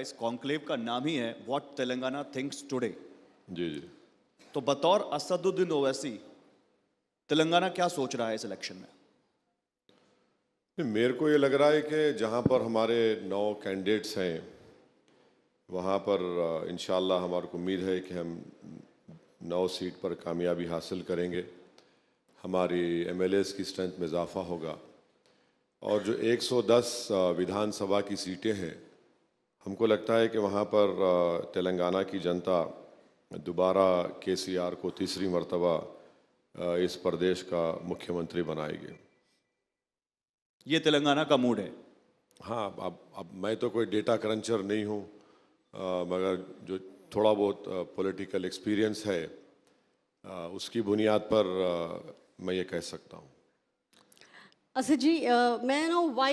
इस कॉन्क्लेव का नाम ही है व्हाट तेलंगाना थिंक्स टुडे। जी जी। तो बतौर असदुद्दीन ओवैसी तेलंगाना क्या सोच रहा है इस इलेक्शन में? मेरे को ये लग रहा है कि जहाँ पर हमारे 9 कैंडिडेट्स हैं वहाँ पर इंशाल्लाह हमारे को उम्मीद है कि हम 9 सीट पर कामयाबी हासिल करेंगे। हमारी एमएलएस की स्ट्रेंथ में इजाफा होगा और जो 110 विधानसभा की सीटें हैं हमको लगता है कि वहाँ पर तेलंगाना की जनता दोबारा केसीआर को तीसरी मर्तबा इस प्रदेश का मुख्यमंत्री बनाएगी। ये तेलंगाना का मूड है। हाँ, अब मैं तो कोई डेटा क्रंचर नहीं हूँ, मगर जो थोड़ा बहुत पॉलिटिकल एक्सपीरियंस है उसकी बुनियाद पर मैं ये कह सकता हूँ। Asidji, may I know why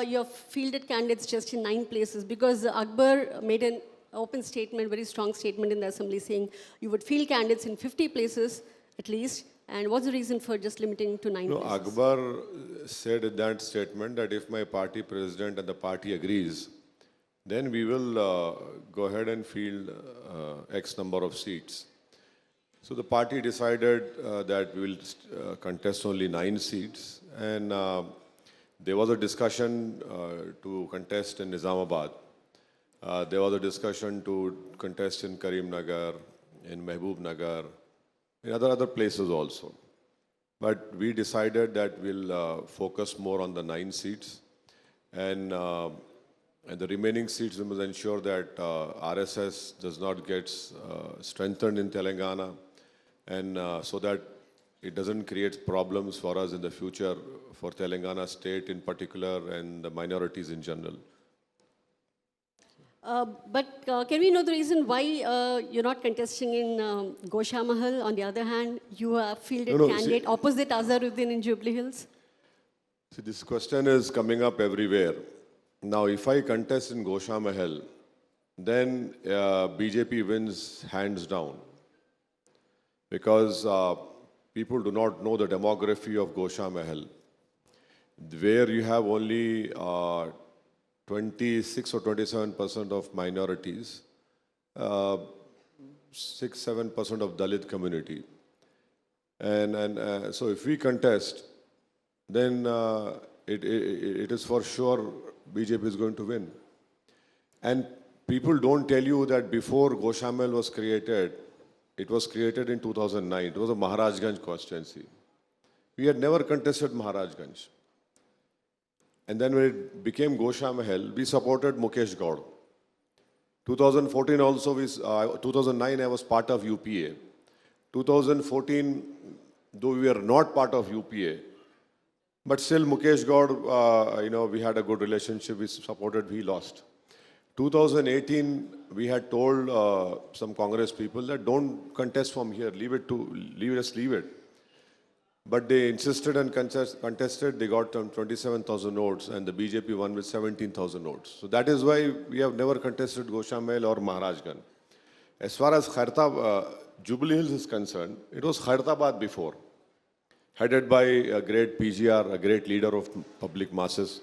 you have fielded candidates just in 9 places? Because Akbar made an open statement, very strong statement in the assembly saying you would field candidates in 50 places at least. And what's the reason for just limiting to 9 No, places? Akbar said in that statement that if my party president and the party agrees, then we will go ahead and field X number of seats. So the party decided that we will contest only 9 seats, and there was a discussion to contest in Nizamabad. There was a discussion to contest in Karimnagar, in Mehboob Nagar, in other places also. But we decided that we'll focus more on the 9 seats, and the remaining seats we must ensure that RSS does not get strengthened in Telangana, and so that it doesn't create problems for us in the future, for Telangana state in particular and the minorities in general. But can we know the reason why you're not contesting in Gosha Mahal? On the other hand, you have fielded candidate opposite Azharuddin in Jubilee Hills. See, this question is coming up everywhere. Now, if I contest in Gosha Mahal, then BJP wins hands down, because people do not know the demography of Gosha Mahal, where you have only 26 or 27% of minorities, 6-7% of Dalit community. And so if we contest, then it is for sure BJP is going to win. And people don't tell you that before Goshamel was created, it was created in 2009. It was a Maharajganj constituency. We had never contested Maharajganj. And then when it became Gosha Mahal, we supported Mukesh Gaud. 2014 also, 2009 I was part of UPA. 2014, though we were not part of UPA, but still Mukesh Gaud, we had a good relationship, we supported, we lost. 2018, we had told some Congress people that don't contest from here, leave it. But they insisted and contested, they got 27,000 votes and the BJP won with 17,000 votes. So that is why we have never contested Goshamel or Maharajganj. As far as Jubilee Hills is concerned, it was Khairatabad before, headed by a great PGR, a great leader of public masses.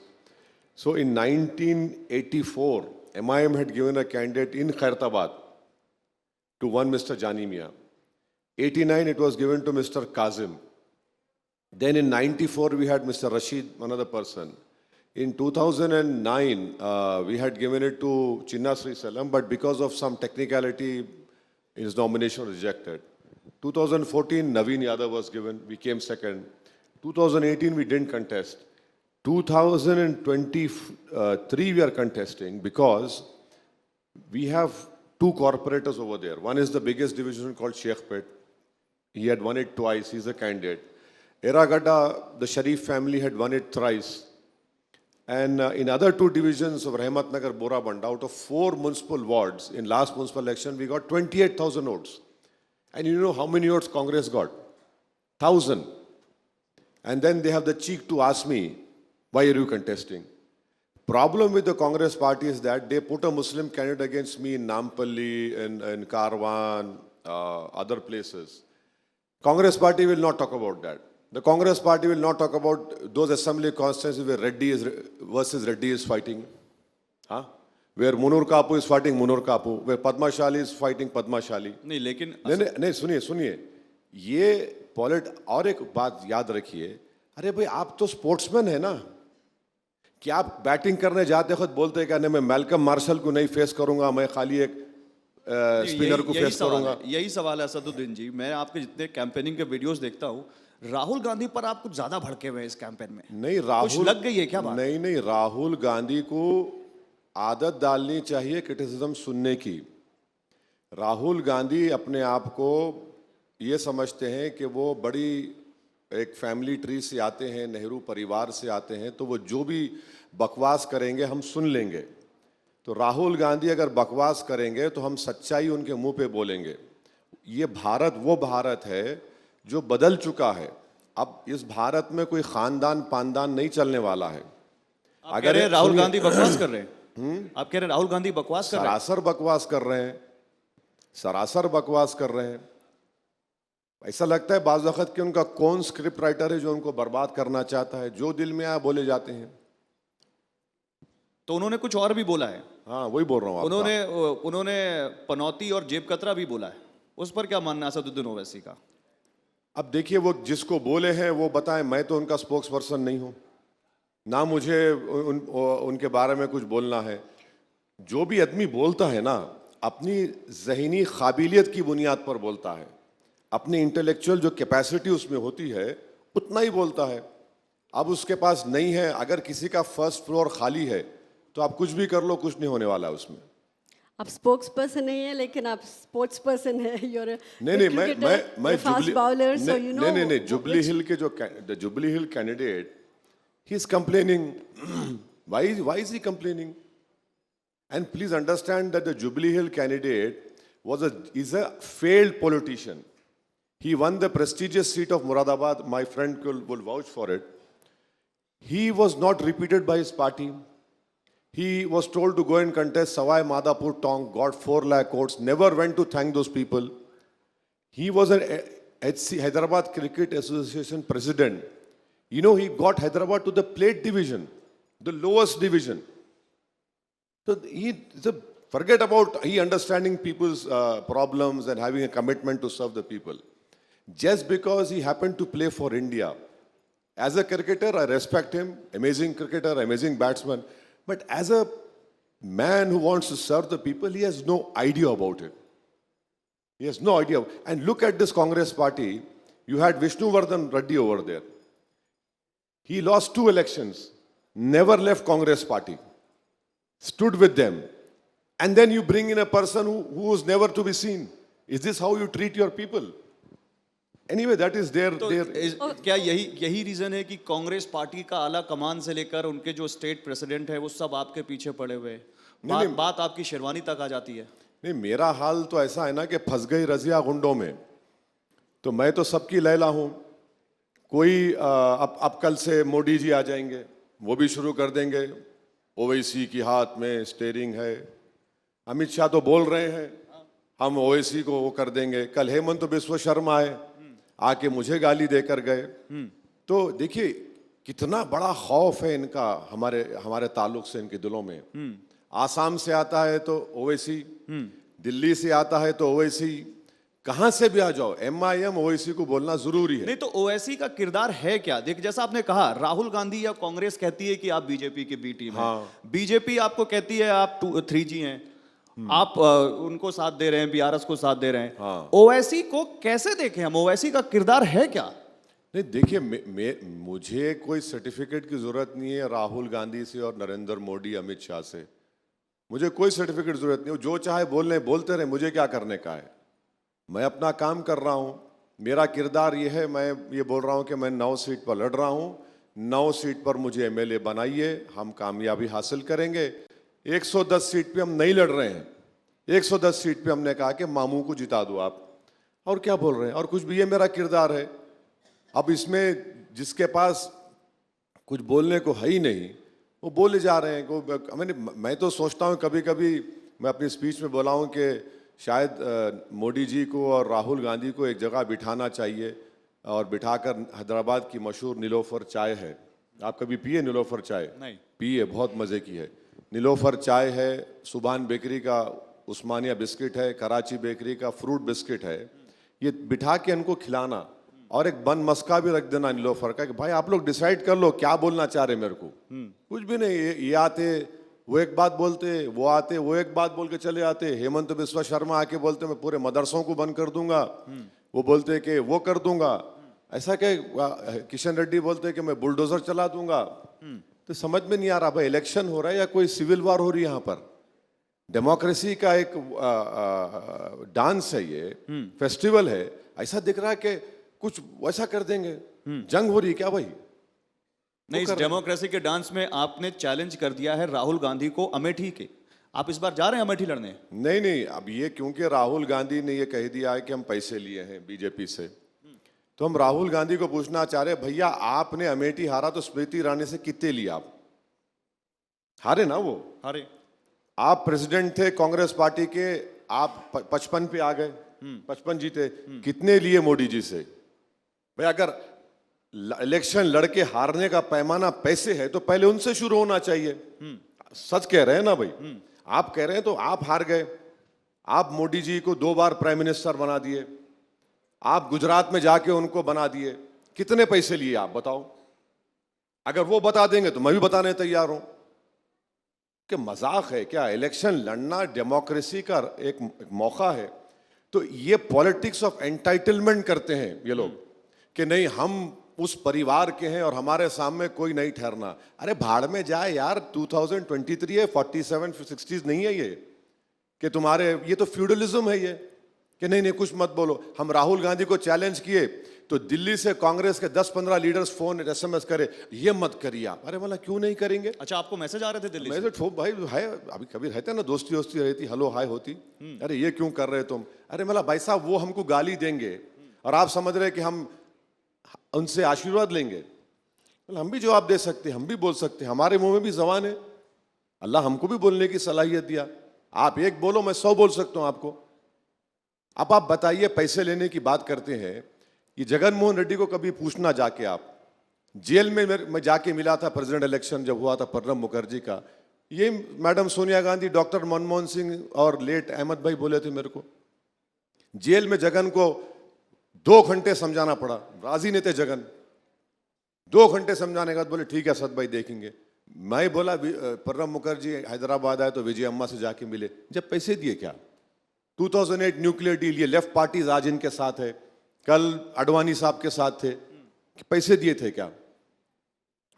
So in 1984, MIM had given a candidate in Khairatabad to one Mr. Janimia. 89, it was given to Mr. Kazim. Then in 94, we had Mr. Rashid, another person. In 2009, we had given it to Chinna Sri Salam, but because of some technicality, his nomination was rejected. 2014, Naveen Yadav was given, we came second. 2018, we didn't contest. 2023, we are contesting because we have 2 corporators over there. One is the biggest division called Sheikhpet. He had won it twice, he's a candidate. Eragadda, the Sharif family had won it thrice. And in other 2 divisions of Rahmat Nagar, Boraband, out of 4 municipal wards, in last municipal election, we got 28,000 votes. And you know how many votes Congress got? 1,000. And then they have the cheek to ask me, why are you contesting? Problem with the Congress party is that they put a Muslim candidate against me in Nampalli, in Karwan, other places. Congress party will not talk about that. The Congress party will not talk about those assembly constituencies where Reddy versus Reddy is fighting. Huh? where Munir Kapu is fighting Munir Kapu, where Padma Shali is fighting Padma Shali. नहीं लेकिन नहीं सुनिए ये और एक बात याद रखिए, अरे भाई आप तो स्पोर्ट्समैन है ना, क्या आप बैटिंग करने जाते खुद बोलते हैं क्या नहीं मैं मैल्कम मार्शल को नहीं फेस करूंगा, मैं खाली एक स्पिनर को फेस करूंगा? यही सवाल है असदुद्दीन जी। मैं आपके जितने कैंपेनिंग के वीडियोस देखता हूँ, राहुल गांधी पर आप कुछ ज्यादा भड़के हुए हैं इस कैंपेन में। नहीं राहुल लग गई है क्या बात? नहीं राहुल गांधी को आदत डालनी चाहिए क्रिटिसिज्म सुनने की। राहुल गांधी अपने आप को ये समझते हैं कि वो बड़ी एक फैमिली ट्री से आते हैं, नेहरू परिवार से आते हैं, तो वो जो भी बकवास करेंगे हम सुन लेंगे। तो राहुल गांधी अगर बकवास करेंगे तो हम सच्चाई उनके मुंह पे बोलेंगे। ये भारत वो भारत है जो बदल चुका है। अब इस भारत में कोई खानदान पानदान नहीं चलने वाला है। अगर राहुल गांधी बकवास कर रहे हैं, आप कह रहे हैं राहुल गांधी बकवास कर रहे हैं? सरासर बकवास कर रहे हैं, सरासर बकवास कर रहे हैं। ऐसा लगता है बाज़ वक़्त कि उनका कौन स्क्रिप्ट राइटर है जो उनको बर्बाद करना चाहता है, जो दिल में आया बोले जाते हैं। तो उन्होंने कुछ और भी बोला है। हाँ वही बोल रहा हूँ। उन्होंने पनौती और जेब कतरा भी बोला है, उस पर क्या मानना है असदुद्दीन ओवैसी का? अब देखिए वो जिसको बोले हैं वो बताएं, मैं तो उनका स्पोक्स पर्सन नहीं हूँ, ना मुझे उनके बारे में कुछ बोलना है। जो भी आदमी बोलता है ना अपनी ज़हनी काबिलियत की बुनियाद पर बोलता है, अपनी इंटेलेक्चुअल जो कैपेसिटी उसमें होती है उतना ही बोलता है। अब उसके पास नहीं है, अगर किसी का फर्स्ट फ्लोर खाली है तो आप कुछ भी कर लो, कुछ नहीं होने वाला है उसमें। आप स्पोक्स पर्सन नहीं है लेकिन आप स्पोर्ट्स पर्सन है। मैं fast bowler, so you know. नहीं जुबली हिल के जो jubilee hill candidate, he is complaining. Why is he complaining? And please understand that the jubilee hill candidate is a failed politician. He won the prestigious seat of Muradabad. My friend will vouch for it. He was not repeated by his party. He was told to go and contest Savai Madhapur Tonk, got 4 lakh votes, never went to thank those people. He was an Hyderabad Cricket Association president. You know, he got Hyderabad to the plate division, the lowest division. So forget about he understanding people's problems and having a commitment to serve the people. Just because he happened to play for India. As a cricketer, I respect him, amazing cricketer, amazing batsman. But as a man who wants to serve the people, he has no idea about it. He has no idea. And look at this Congress party. You had Vishnuvardhan Reddy over there. He lost 2 elections, never left Congress party, stood with them. And then you bring in a person who was never to be seen. Is this how you treat your people? Anyway, that is their क्या यही reason है कि Congress party का आला कमान से लेकर उनके जो स्टेट प्रेसिडेंट है वो सब आपके पीछे पड़े हुए हैं? बात आपकी शेरवानी तक आ जाती है। नहीं, मेरा हाल तो ऐसा है ना कि फंस गई रजिया गुंडों में, तो मैं तो सबकी लैला हूं। कोई अब कल से मोदी जी आ जाएंगे, वो भी शुरू कर देंगे, ओवैसी की हाथ में स्टीयरिंग है। अमित शाह तो बोल रहे हैं हम ओवैसी को वो कर देंगे। कल हेमंत बिस्व शर्मा आए, आके मुझे गाली देकर गए। तो देखिए कितना बड़ा खौफ है इनका हमारे ताल्लुक से, इनके दिलों में। आसाम से आता है तो ओवैसी, दिल्ली से आता है तो ओवैसी, कहां से भी आ जाओ MIM ओवैसी को बोलना जरूरी है। नहीं तो ओवैसी का किरदार है क्या? देख जैसा आपने कहा, राहुल गांधी या कांग्रेस कहती है कि आप बीजेपी की बी टीम है, बीजेपी आपको कहती है आप 3G हैं, आप उनको साथ दे रहे हैं, BRS को साथ दे रहे हैं। ओवैसी को कैसे देखें हम? ओवैसी का किरदार है क्या? नहीं देखिए, मुझे कोई सर्टिफिकेट की जरूरत नहीं है राहुल गांधी से और नरेंद्र मोदी अमित शाह से। मुझे कोई सर्टिफिकेट जरूरत नहीं है, जो चाहे बोलते रहे, मुझे क्या करने का है। मैं अपना काम कर रहा हूं। मेरा किरदार ये है, मैं ये बोल रहा हूं कि मैं 9 सीट पर लड़ रहा हूं, 9 सीट पर मुझे MLA बनाइए, हम कामयाबी हासिल करेंगे। 110 सीट पे हम नहीं लड़ रहे हैं, 110 सीट पे हमने कहा कि मामू को जिता दो आप। और क्या बोल रहे हैं? और कुछ भी, ये मेरा किरदार है। अब इसमें जिसके पास कुछ बोलने को है ही नहीं, वो बोले जा रहे हैं। मैं तो सोचता हूँ कभी कभी, मैं अपनी स्पीच में बोला हूँ कि शायद मोदी जी को और राहुल गांधी को एक जगह बिठाना चाहिए और बिठाकर हैदराबाद की मशहूर नीलोफर चाय है, आप कभी पिए नीलोफर चाय? नहीं। पिए, बहुत मज़े की है। नीलोफर चाय है, सुभान बेकरी का उस्मानिया बिस्किट है, कराची बेकरी का फ्रूट बिस्किट है, ये बिठा के इनको खिलाना और एक बन मस्का भी रख देना नीलोफर का कि भाई आप लोग डिसाइड कर लो क्या बोलना चाह रहे मेरे को। कुछ भी नहीं, ये आते वो एक बात बोलते, वो आते वो एक बात बोल के चले आते। हेमंत बिस्वा शर्मा आके बोलते मैं पूरे मदरसों को बंद कर दूंगा, वो बोलते कि वो कर दूंगा, ऐसा क्या किशन रेड्डी बोलते कि मैं बुलडोजर चला दूंगा। तो समझ में नहीं आ रहा भाई इलेक्शन हो रहा है या कोई सिविल वार हो रही है यहाँ पर। डेमोक्रेसी का एक डांस है, ये फेस्टिवल है, ऐसा दिख रहा है कि कुछ वैसा कर देंगे। जंग हो रही है क्या भाई? नहीं, इस डेमोक्रेसी के डांस में आपने चैलेंज कर दिया है राहुल गांधी को अमेठी के। आप इस बार जा रहे हैं अमेठी लड़ने? नहीं नहीं, अब ये क्योंकि राहुल गांधी ने ये कह दिया है कि हम पैसे लिए हैं बीजेपी से, तो हम राहुल गांधी को पूछना चाह रहे हैं भैया आपने अमेठी हारा तो स्मृति ईरानी से कितने लिए? आप हारे ना, वो हारे। आप प्रेसिडेंट थे कांग्रेस पार्टी के, आप 55 पे आ गए, 55 जीते, कितने लिए मोदी जी से? भाई अगर इलेक्शन लड़के हारने का पैमाना पैसे है तो पहले उनसे शुरू होना चाहिए। सच कह रहे हैं ना भाई, आप कह रहे हैं तो आप हार गए। आप मोदी जी को 2 बार प्राइम मिनिस्टर बना दिए, आप गुजरात में जाके उनको बना दिए, कितने पैसे लिए आप बताओ? अगर वो बता देंगे तो मैं भी बताने तैयार हूं। कि मजाक है क्या? इलेक्शन लड़ना डेमोक्रेसी का एक मौका है, तो ये पॉलिटिक्स ऑफ एंटाइटलमेंट करते हैं ये लोग कि नहीं हम उस परिवार के हैं और हमारे सामने कोई नहीं ठहरना। अरे भाड़ में जाए यार, 2023 है, 47 60s नहीं है ये कि तुम्हारे, ये तो फ्यूडलिज्म है ये कि नहीं नहीं कुछ मत बोलो। हम राहुल गांधी को चैलेंज किए तो दिल्ली से कांग्रेस के 10-15 लीडर्स फोन SMS करे ये मत करिए आप। अरे बोला क्यों नहीं करेंगे? अच्छा, आपको मैसेज आ रहे थे दिल्ली से? मैसेज भाई है, अभी कभी रहते ना दोस्ती वोस्ती रहती, हेलो हाय होती, अरे ये क्यों कर रहे तुम? अरे बोला भाई साहब वो हमको गाली देंगे और आप समझ रहे कि हम उनसे आशीर्वाद लेंगे? हम भी जवाब दे सकते हैं, हम भी बोल सकते हैं, हमारे मुंह में भी जबान है, अल्लाह हमको भी बोलने की सलाहियत दिया। आप एक बोलो मैं 100 बोल सकता हूं आपको। अब आप बताइए, पैसे लेने की बात करते हैं, ये जगन मोहन रेड्डी को कभी पूछना जाके, आप जेल में मैं जाके मिला था प्रेसिडेंट इलेक्शन जब हुआ था प्रणब मुखर्जी का, ये मैडम सोनिया गांधी, डॉक्टर मनमोहन सिंह और लेट अहमद भाई बोले थे मेरे को। जेल में जगन को 2 घंटे समझाना पड़ा, राजी नहीं थे जगन। 2 घंटे समझाने के बाद बोले ठीक है सद भाई देखेंगे। मैं बोला प्रणब मुखर्जी हैदराबाद आए तो विजय अम्मा से जाके मिले, जब पैसे दिए क्या? 2008 न्यूक्लियर डील, ये लेफ्ट पार्टीज आज इनके साथ है, कल अडवाणी साहब के साथ थे, कि पैसे दिए थे क्या?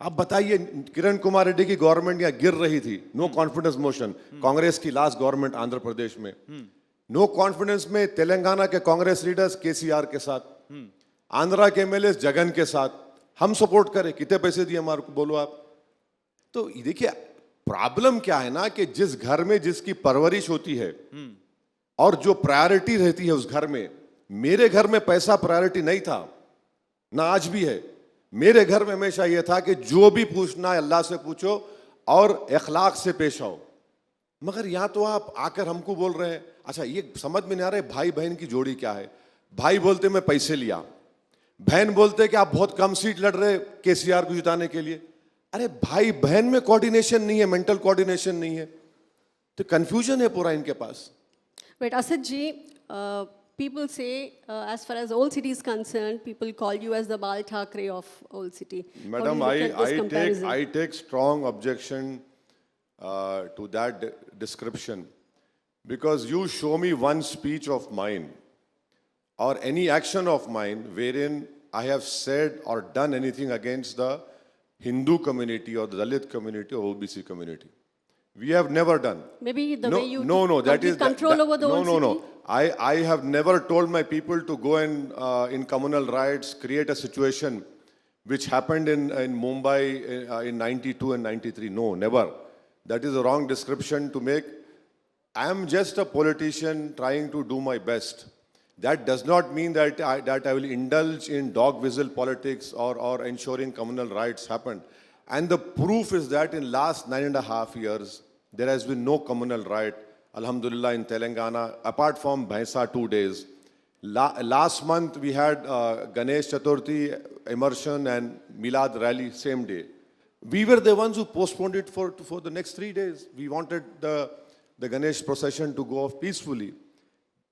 आप बताइए, किरण कुमार रेड्डी की गवर्नमेंट यहाँ गिर रही थी, नो कॉन्फिडेंस मोशन, कांग्रेस की लास्ट गवर्नमेंट आंध्र प्रदेश में, नो कॉन्फिडेंस में तेलंगाना के कांग्रेस लीडर्स KCR के साथ, आंध्रा के MLA जगन के साथ, हम सपोर्ट करें, कितने पैसे दिए हमारे को बोलो आप? तो देखिए प्रॉब्लम क्या है ना कि जिस घर में जिसकी परवरिश होती है और जो प्रायोरिटी रहती है उस घर में, मेरे घर में पैसा प्रायोरिटी नहीं था ना आज भी है। मेरे घर में हमेशा यह था कि जो भी पूछना है अल्लाह से पूछो और इखलाक से पेश आओ। मगर यहां तो आप आकर हमको बोल रहे हैं, अच्छा ये समझ में नहीं आ रहा है भाई बहन की जोड़ी क्या है? भाई बोलते मैं पैसे लिया, बहन बोलते कि आप बहुत कम सीट लड़ रहे KCR को जिताने के लिए। अरे भाई बहन में कोऑर्डिनेशन नहीं है, मेंटल कोऑर्डिनेशन नहीं है, तो कंफ्यूजन है पूरा इनके पास। But Asad ji, people say, as far as Old City is concerned, people call you as the Bal Thackeray of Old City. Madam, How do you look at this comparison? I take strong objection to that description, because you show me one speech of mine or any action of mine wherein I have said or done anything against the Hindu community or the Dalit community or OBC community. We have never done. Maybe the way you that complete is control over the Old City? I have never told my people to go and in communal riots create a situation which happened in Mumbai in 92 and 93. No, never. That is a wrong description to make. I am just a politician trying to do my best. That does not mean that I will indulge in dog whistle politics or ensuring communal riots happen. And the proof is that in last 9.5 years, there has been no communal riot, alhamdulillah, in Telangana, apart from Bhaisa 2 days. Last month, we had Ganesh Chaturthi immersion and Milad rally same day. We were the ones who postponed it for the next 3 days. We wanted the Ganesh procession to go off peacefully.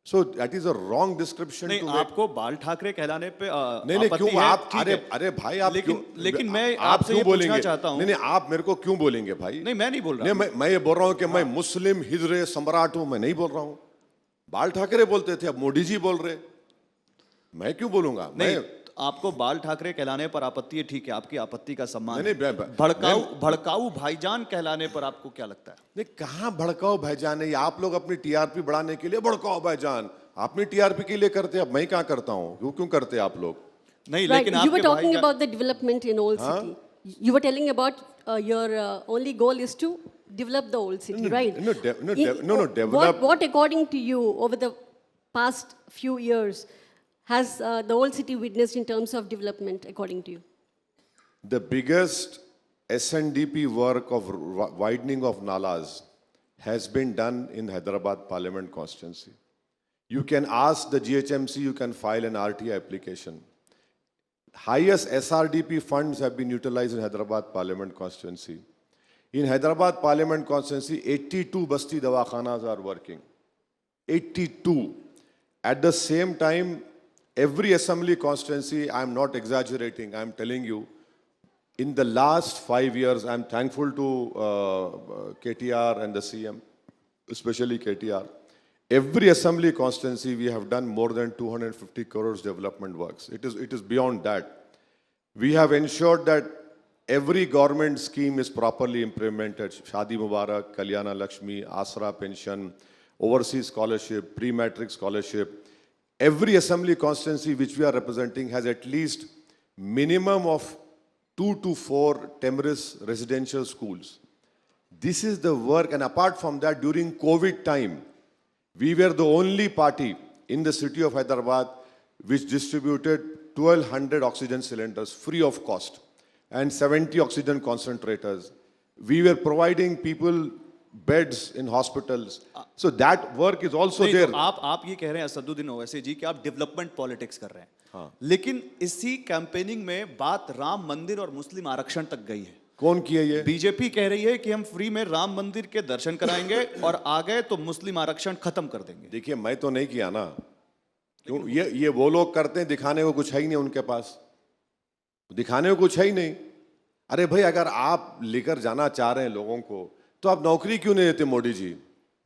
So that is a wrong description नहीं to make. आपको बाल ठाकरे कहलाने पे नहीं नहीं आपत्ति क्यों है, आप ठीक अरे है। अरे भाई आप लेकिन क्यों लेकिन मैं आप आपसे क्यों ये पूछना बोलेंगे चाहता हूँ, नहीं नहीं आप मेरे को क्यों बोलेंगे भाई नहीं मैं नहीं बोल रहा नहीं मैं ये बोल रहा हूँ कि मैं मुस्लिम हिजरे सम्राट हूं मैं नहीं बोल रहा हूँ बाल ठाकरे बोलते थे अब मोदी जी बोल रहे मैं क्यों बोलूंगा नहीं मैं आपको बाल ठाकरे कहलाने पर आपत्ति है, ठीक है, आपकी आपत्ति का सम्मान नहीं, है। नहीं, भड़काऊ भाईजान कहलाने पर आपको क्या लगता है? नहीं कहाँ भड़काओ भाईजान है आप लोग अपनी टीआरपी बढ़ाने के लिए भड़काओ भाईजान अपनी टीआरपी के लिए करते हैं अब मैं क्या करता हूँ क्यों करते हैं आप लोग नहीं Right. लेकिन You were आपके talking भाईजान about the development in Old City. You were telling about your only goal is to develop the Old City, right? develop. What according to you, over the past few years, has the Old City witnessed in terms of development, according to you? The biggest SNDP work of widening of nalas has been done in Hyderabad Parliament constituency. You can ask the GHMC, you can file an RTI application. Highest SRDP funds have been utilized in Hyderabad Parliament constituency. In Hyderabad Parliament constituency, 82 Basti Dawakhanas are working. 82. At the same time, every assembly constituency, I'm not exaggerating, I'm telling you, in the last 5 years, I'm thankful to KTR and the CM, especially KTR. Every assembly constituency, we have done more than 250 crores development works. It is beyond that. We have ensured that every government scheme is properly implemented. Shadi Mubarak, Kalyana Lakshmi, Asra pension, overseas scholarship, pre-matric scholarship. Every assembly constituency which we are representing has at least minimum of 2 to 4 Temeris residential schools. This is the work, and apart from that, during COVID time, we were the only party in the city of Hyderabad which distributed 1,200 oxygen cylinders free of cost and 70 oxygen concentrators. We were providing people beds in hospitals. So that work is also नहीं, there. तो आप ये कह रहे हैं असदुद्दीन ओवैसी जी कि आप development politics कर रहे हैं, लेकिन इसी कैंपेनिंग में बात राम मंदिर और मुस्लिम आरक्षण तक गई है। कौन किया ये? बीजेपी कह रही है कि हम फ्री में राम मंदिर के दर्शन कराएंगे और आ गए तो मुस्लिम आरक्षण खत्म कर देंगे। देखिए मैं तो नहीं किया ना, क्यों ये वो लोग करते हैं, दिखाने को कुछ है ही नहीं उनके पास, दिखाने को कुछ है ही नहीं। अरे भाई अगर आप लेकर जाना चाह रहे हैं लोगों को तो आप नौकरी क्यों नहीं देते? मोदी जी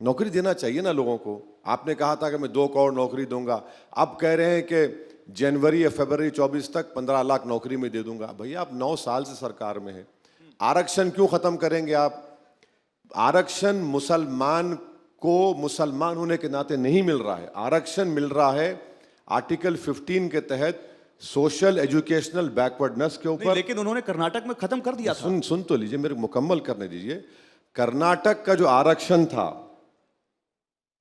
नौकरी देना चाहिए ना लोगों को। आपने कहा था कि मैं 2 करोड़ नौकरी दूंगा, अब कह रहे हैं कि जनवरी या फरवरी 24 तक 15 लाख नौकरी में दे दूंगा। भैया आप 9 साल से सरकार में है, आरक्षण क्यों खत्म करेंगे आप? आरक्षण मुसलमान को मुसलमान होने के नाते नहीं मिल रहा है, आरक्षण मिल रहा है आर्टिकल 15 के तहत सोशल एजुकेशनल बैकवर्डनेस के ऊपर। लेकिन उन्होंने कर्नाटक में खत्म कर दिया था। सुन तो लीजिए, मेरे मुकम्मल करने दीजिए। कर्नाटक का जो आरक्षण था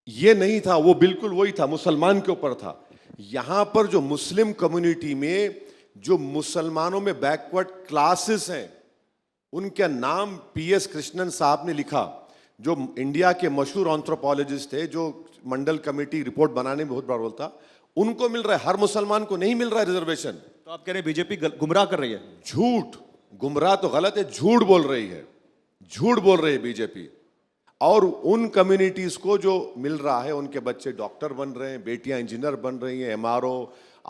ये नहीं था, वो बिल्कुल वही था, मुसलमान के ऊपर था। यहां पर जो मुस्लिम कम्युनिटी में जो मुसलमानों में बैकवर्ड क्लासेस हैं उनका नाम PS कृष्णन साहब ने लिखा, जो इंडिया के मशहूर एंथ्रोपोलॉजिस्ट थे, जो मंडल कमेटी रिपोर्ट बनाने में बहुत बड़ा रोल था, उनको मिल रहा है, हर मुसलमान को नहीं मिल रहा है रिजर्वेशन। तो आप कह रहे हैं बीजेपी गुमराह कर रही है? झूठ, गुमराह तो गलत है, झूठ बोल रही है, झूठ बोल रही है बीजेपी। और उन कम्युनिटीज को जो मिल रहा है, उनके बच्चे डॉक्टर बन रहे हैं, बेटियां इंजीनियर बन रही हैं, MRO,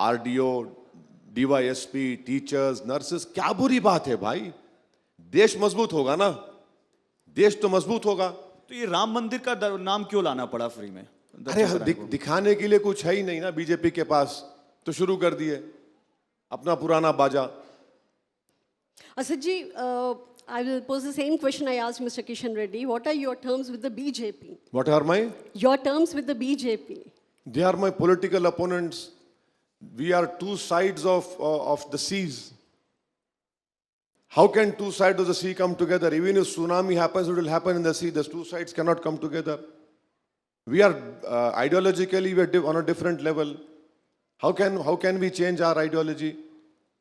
RDO, DYSP, teachers, nurses. क्या बुरी बात है भाई, देश मजबूत होगा ना, देश तो मजबूत होगा। तो ये राम मंदिर का नाम क्यों लाना पड़ा फ्री में? अरे दिखाने के लिए कुछ है ही नहीं ना बीजेपी के पास, तो शुरू कर दिए अपना पुराना बाजा। Asad ji, I will pose the same question I asked Mr. Kishan Reddy. What are your terms with the BJP? What are my? Your terms with the BJP. They are my political opponents. We are two sides of the seas. How can two sides of the sea come together? Even if tsunami happens, it will happen in the sea. Those two sides cannot come together. We are ideologically we're on a different level. How can we change our ideology?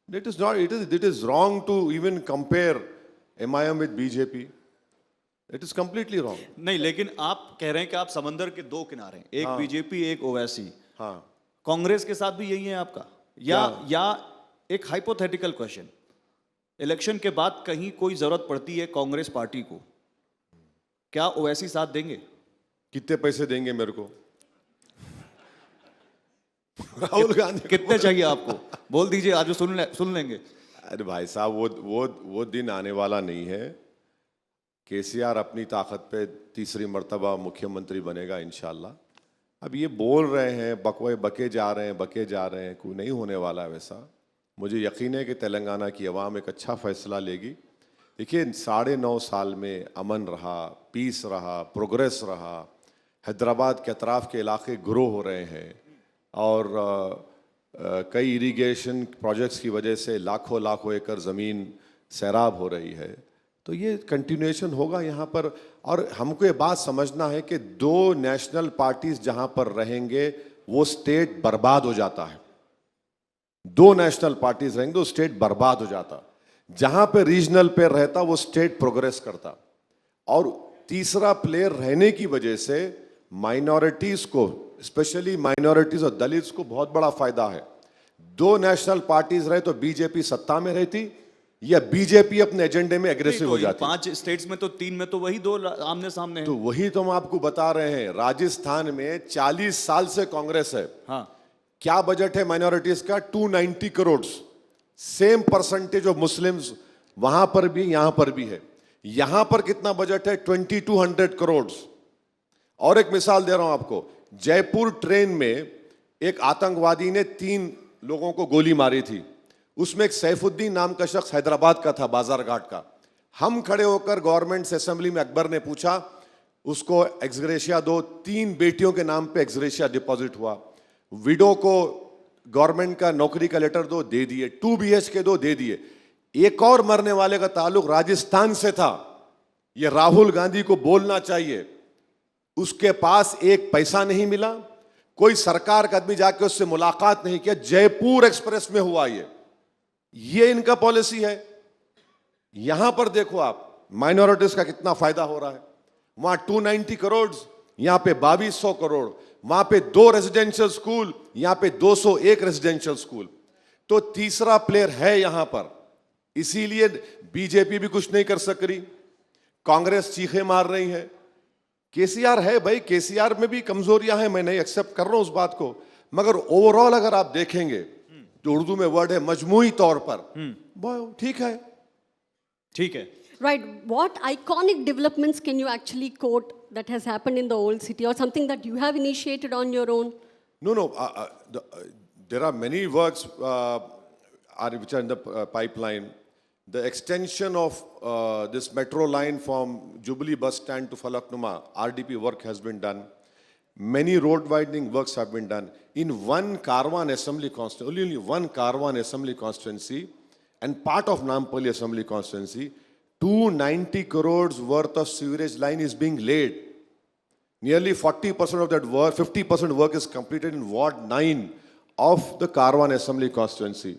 It is not. It is wrong to even compare MIM with BJP. It is completely wrong. नहीं, लेकिन आप कह रहे हैं कि आप समंदर के 2 किनारे हैं, एक बीजेपी एक ओवैसी। हाँ, कांग्रेस के साथ भी यही है आपका? या एक हाइपोथेटिकल क्वेश्चन, इलेक्शन के बाद कहीं कोई जरूरत पड़ती है कांग्रेस पार्टी को, क्या ओवैसी साथ देंगे? कितने पैसे देंगे मेरे को? राहुल गांधी कितने चाहिए आपको? बोल दीजिए, आज वो सुन लेंगे। अरे भाई साहब, वो दिन आने वाला नहीं है। केसीआर अपनी ताकत पे तीसरी मर्तबा मुख्यमंत्री बनेगा इंशाल्लाह। अब ये बोल रहे हैं, बके जा रहे हैं, कोई नहीं होने वाला है वैसा। मुझे यकीन है कि तेलंगाना की आवाम एक अच्छा फैसला लेगी। देखिए, 9.5 साल में अमन रहा, पीस रहा, प्रोग्रेस रहा, हैदराबाद के अतराफ़ के इलाके ग्रो हो रहे हैं और कई इरिगेशन प्रोजेक्ट्स की वजह से लाखों एकड़ ज़मीन सैराब हो रही है। तो ये कंटिन्यूएशन होगा यहाँ पर। और हमको ये बात समझना है कि 2 नेशनल पार्टीज जहाँ पर रहेंगे वो स्टेट बर्बाद हो जाता है। 2 नेशनल पार्टीज रहेंगे तो स्टेट बर्बाद हो जाता। जहाँ पे रीजनल पे रहता वो स्टेट प्रोग्रेस करता। और तीसरा प्लेयर रहने की वजह से माइनॉरिटीज को, स्पेशली माइनॉरिटीज और दलित्स को बहुत बड़ा फायदा है। 2 नेशनल पार्टीज रहे तो बीजेपी सत्ता में रहती या बीजेपी अपने एजेंडे में एग्रेसिव हो जाती। 5 स्टेट्स में तो 3 में तो वही 2 आमने सामने है। तो वही तो हम आपको बता रहे हैं। राजस्थान में 40 साल से कांग्रेस है। हाँ, क्या बजट है माइनॉरिटीज का? 290 crore. Same percentage of Muslims वहां पर भी, यहां पर भी है। यहां पर कितना बजट है? 2200 करोड़। और एक मिसाल दे रहा हूं आपको। जयपुर ट्रेन में एक आतंकवादी ने 3 लोगों को गोली मारी थी। उसमें एक सैफुद्दीन नाम का शख्स हैदराबाद का था, बाजार घाट का। हम खड़े होकर गवर्नमेंट असेंबली में अकबर ने पूछा, उसको एक्सग्रेशिया दो। 3 बेटियों के नाम पे एक्सग्रेशिया डिपॉजिट हुआ। विडो को गवर्नमेंट का नौकरी का लेटर दो, दे दिए। 2 BHK दो, दे दिए। एक और मरने वाले का ताल्लुक राजस्थान से था। यह राहुल गांधी को बोलना चाहिए। उसके पास एक पैसा नहीं मिला, कोई सरकार का आदमी जाके उससे मुलाकात नहीं किया। जयपुर एक्सप्रेस में हुआ ये इनका पॉलिसी है। यहां पर देखो आप माइनॉरिटीज का कितना फायदा हो रहा है। वहां 290 करोड़, यहां पे 2200 करोड़। वहां पे 2 रेजिडेंशियल स्कूल, यहां पे 201 रेजिडेंशियल स्कूल। तो तीसरा प्लेयर है यहां पर। इसीलिए बीजेपी भी कुछ नहीं कर सक रही, कांग्रेस चीखे मार रही है। केसीआर है भाई, केसीआर में भी कमजोरियां हैं, मैं नहीं एक्सेप्ट कर रहा हूं उस बात को। मगर ओवरऑल अगर आप देखेंगे जो उर्दू में वर्ड है मजमूई तौर पर, ठीक है। ठीक है। Right. What iconic developments can you actually quote that has happened in the old city, or something that you have initiated on your own? No. There are many works which are in the pipeline. The extension of this metro line from Jubilee bus stand to Falaknuma, RDP work has been done. Many road widening works have been done. In one Karwan assembly constituency, only one Karwan assembly constituency and part of Nampally assembly constituency, 290 crores worth of sewerage line is being laid. Nearly 40% of that work, 50% work is completed in Ward 9 of the Karwan assembly constituency.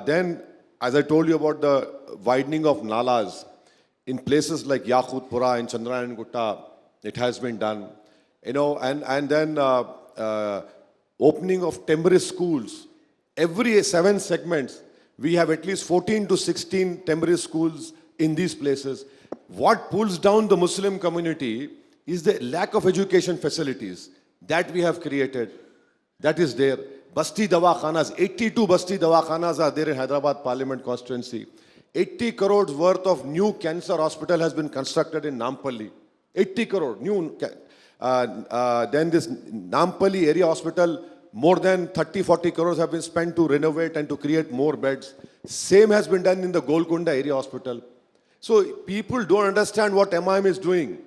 Then, as I told you about the widening of nalas, in places like Yakutpura and Chandrayan Gutta, it has been done. You know, and then opening of temporary schools. Every 7 segments, we have at least 14 to 16 temporary schools in these places. What pulls down the Muslim community is the lack of education facilities that we have created. That is there. Basti Dawakhanas, 82 Basti Dawakhanas are there in Hyderabad Parliament constituency. 80 crores worth of new cancer hospital has been constructed in Nampally. 80 crore new. Then this Nampally area hospital, more than 30-40 crores have been spent to renovate and to create more beds. Same has been done in the Golconda area hospital. So people don't understand what MIM is doing.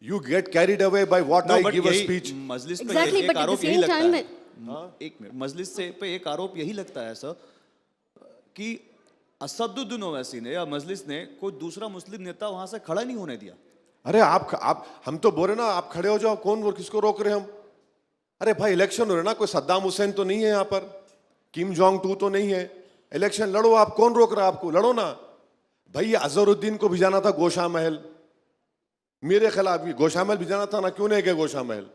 You get carried away by what I give a speech. मजलिस पे Exactly, एक but at the आरोप यही same लगता time, है। एक minute, मजलिस से पे एक आरोप यही लगता है सर कि असदुद्दीन ओवैसी ने या मजलिस ने कोई दूसरा मुस्लिम नेता वहां से खड़ा नहीं होने दिया। अरे आप हम तो बोल रहे ना, आप खड़े हो जाओ, कौन वो किसको रोक रहे हम? अरे भाई इलेक्शन हो रहे ना, कोई सद्दाम हुसैन तो नहीं है यहाँ पर, किम जोंग टू तो नहीं है। इलेक्शन लड़ो, आप कौन रोक रहा है आपको? लड़ो ना भाई। अजहरुद्दीन को भिजाना था गोशा महल, मेरे खिलाफ ही गोशा महल भिजाना था ना, क्यों नहीं गए गोशा महल?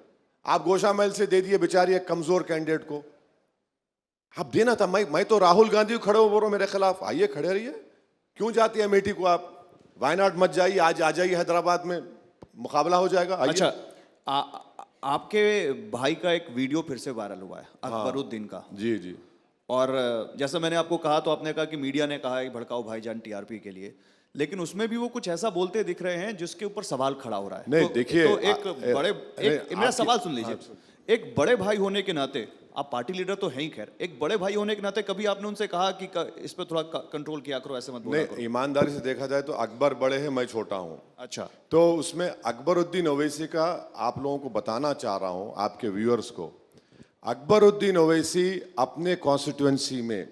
आप गोशा महल से दे दिए बेचारी एक कमजोर कैंडिडेट को। आप देना था। मैं तो राहुल गांधी खड़े हो बोलो मेरे खिलाफ, आइए खड़े रहिए, क्यों जाते हैं अमेठी को आप? वायनाड मत जाइए, आज आ जाइए हैदराबाद में, मुकाबला हो जाएगा। आइए। अच्छा, आपके भाई का एक वीडियो फिर से वायरल हुआ है, अकबरुद्दीन का। जी जी। और जैसा मैंने आपको कहा, तो आपने कहा कि मीडिया ने कहा है भड़काओ भाईजान टीआरपी के लिए, लेकिन उसमें भी वो कुछ ऐसा बोलते दिख रहे हैं जिसके ऊपर सवाल खड़ा हो रहा है। नहीं, तो, देखिए, तो एक बड़े मेरा सवाल सुन लीजिए। एक बड़े भाई होने के नाते, आप पार्टी लीडर तो हैं ही, खैर, एक बड़े भाई होने के नाते कभी आपने उनसे कहा कि इस पर थोड़ा कंट्रोल किया करो, ऐसे मत बोला करो? नहीं, ईमानदारी से देखा जाए तो अकबर बड़े हैं, मैं छोटा हूं। अच्छा, तो उसमें अकबरुद्दीन ओवैसी का आप लोगों को बताना चाह रहा हूं, आपके व्यूअर्स को। अकबरुद्दीन ओवैसी अपने कॉन्स्टिट्यूएंसी में